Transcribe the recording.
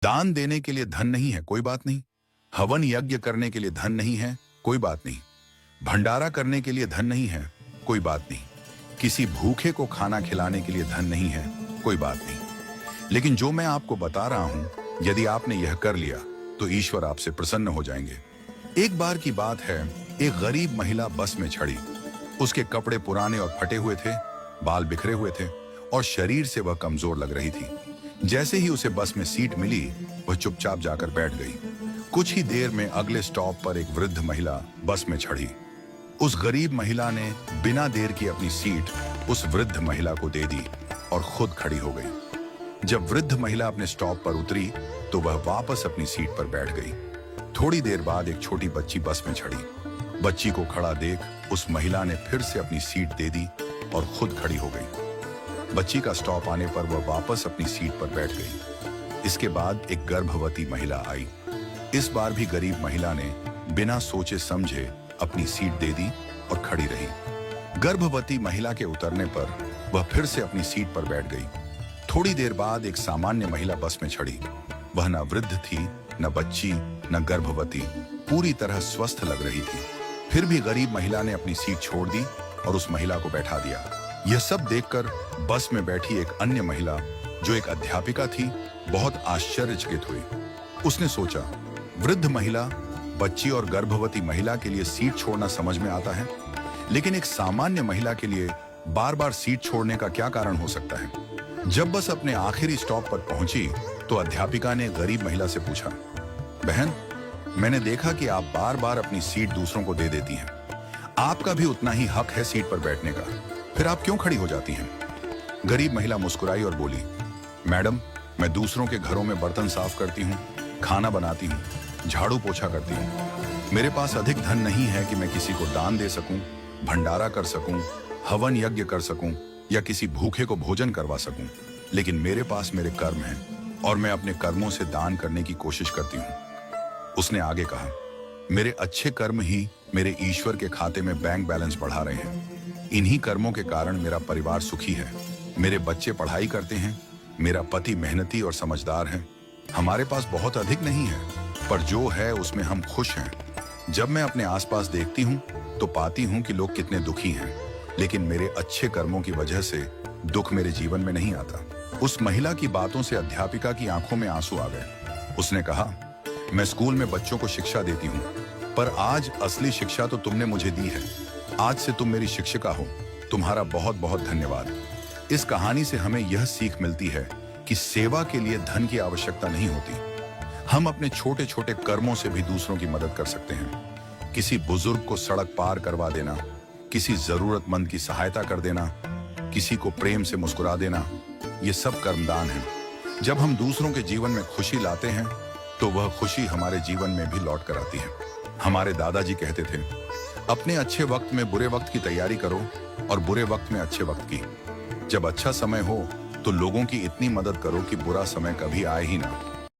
दान देने के लिए धन नहीं है, कोई बात नहीं। हवन यज्ञ करने के लिए धन नहीं है, कोई बात नहीं। भंडारा करने के लिए धन नहीं है, कोई बात नहीं। किसी भूखे को खाना खिलाने के लिए धन नहीं है, कोई बात नहीं। लेकिन जो मैं आपको बता रहा हूं, यदि आपने यह कर लिया तो ईश्वर आपसे प्रसन्न हो जाएंगे। एक बार की बात है, एक गरीब महिला बस में चढ़ी। उसके कपड़े पुराने और फटे हुए थे, बाल बिखरे हुए थे और शरीर से वह कमजोर लग रही थी। जैसे ही उसे बस में सीट मिली, वह चुपचाप जाकर बैठ गई। कुछ ही देर में अगले स्टॉप पर एक वृद्ध महिला बस में चढ़ी। उस गरीब महिला ने बिना देर की अपनी सीट उस वृद्ध महिला को दे दी और खुद खड़ी हो गई। जब वृद्ध महिला अपने स्टॉप पर उतरी तो वह वापस अपनी सीट पर बैठ गई। थोड़ी देर बाद एक छोटी बच्ची बस में चढ़ी। बच्ची को खड़ा देख उस महिला ने फिर से अपनी सीट दे दी और खुद खड़ी हो गई। बच्ची का स्टॉप आने पर वह वापस अपनी सीट पर बैठ गई। इसके बाद एक गर्भवती महिला आई। इस बार भी गरीब महिला ने बिना सोचे समझे अपनी सीट दे दी और खड़ी रही। गर्भवती महिला के उतरने पर वह फिर से अपनी सीट पर बैठ गई। थोड़ी देर बाद एक सामान्य महिला बस में चढ़ी। वह न वृद्ध थी, न बच्ची, न गर्भवती, पूरी तरह स्वस्थ लग रही थी। फिर भी गरीब महिला ने अपनी सीट छोड़ दी और उस महिला को बैठा दिया। यह सब देखकर बस में बैठी एक अन्य महिला, जो एक अध्यापिका थी, बहुत आश्चर्यचकित हुई। उसने सोचा, वृद्ध महिला, बच्ची और गर्भवती महिला के लिए सीट छोड़ना समझ में आता है, लेकिन एक सामान्य महिला के लिए बार बार सीट छोड़ने का क्या कारण हो सकता है? जब बस अपने आखिरी स्टॉप पर पहुंची तो अध्यापिका ने गरीब महिला से पूछा, बहन, मैंने देखा कि आप बार बार अपनी सीट दूसरों को दे देती हैं। आपका भी उतना ही हक है सीट पर बैठने का, फिर आप क्यों खड़ी हो जाती हैं? गरीब महिला मुस्कुराई और बोली, मैडम, मैं दूसरों के घरों में बर्तन साफ करती हूँ, खाना बनाती हूँ, झाड़ू पोछा करती हूँ। मेरे पास अधिक धन नहीं है कि मैं किसी को दान दे सकूं, भंडारा कर सकूं, हवन यज्ञ कर सकूं या किसी भूखे को भोजन करवा सकूं। लेकिन मेरे पास मेरे कर्म हैं और मैं अपने कर्मों से दान करने की कोशिश करती हूँ। उसने आगे कहा, मेरे अच्छे कर्म ही मेरे ईश्वर के खाते में बैंक बैलेंस बढ़ा रहे हैं। इन्हीं कर्मों के कारण मेरा परिवार सुखी है। मेरे बच्चे पढ़ाई करते हैं, मेरा पति मेहनती और समझदार है। हमारे पास बहुत अधिक नहीं है, पर जो है उसमें हम खुश हैं। जब मैं अपने आसपास देखती हूँ तो पाती हूँ कि लोग कितने दुखी हैं, लेकिन मेरे अच्छे कर्मों की वजह से दुख मेरे जीवन में नहीं आता। उस महिला की बातों से अध्यापिका की आंखों में आंसू आ गए। उसने कहा, मैं स्कूल में बच्चों को शिक्षा देती हूँ, पर आज असली शिक्षा तो तुमने मुझे दी है। आज से तुम मेरी शिक्षिका हो। तुम्हारा बहुत बहुत धन्यवाद। इस कहानी से हमें यह सीख मिलती है कि सेवा के लिए धन की आवश्यकता नहीं होती। हम अपने छोटे छोटे कर्मों से भी दूसरों की मदद कर सकते हैं। किसी बुजुर्ग को सड़क पार करवा देना, किसी जरूरतमंद की सहायता कर देना, किसी को प्रेम से मुस्कुरा देना, ये सब कर्मदान है। जब हम दूसरों के जीवन में खुशी लाते हैं तो वह खुशी हमारे जीवन में भी लौट कर आती है। हमारे दादाजी कहते थे, अपने अच्छे वक्त में बुरे वक्त की तैयारी करो और बुरे वक्त में अच्छे वक्त की। जब अच्छा समय हो तो लोगों की इतनी मदद करो कि बुरा समय कभी आए ही ना।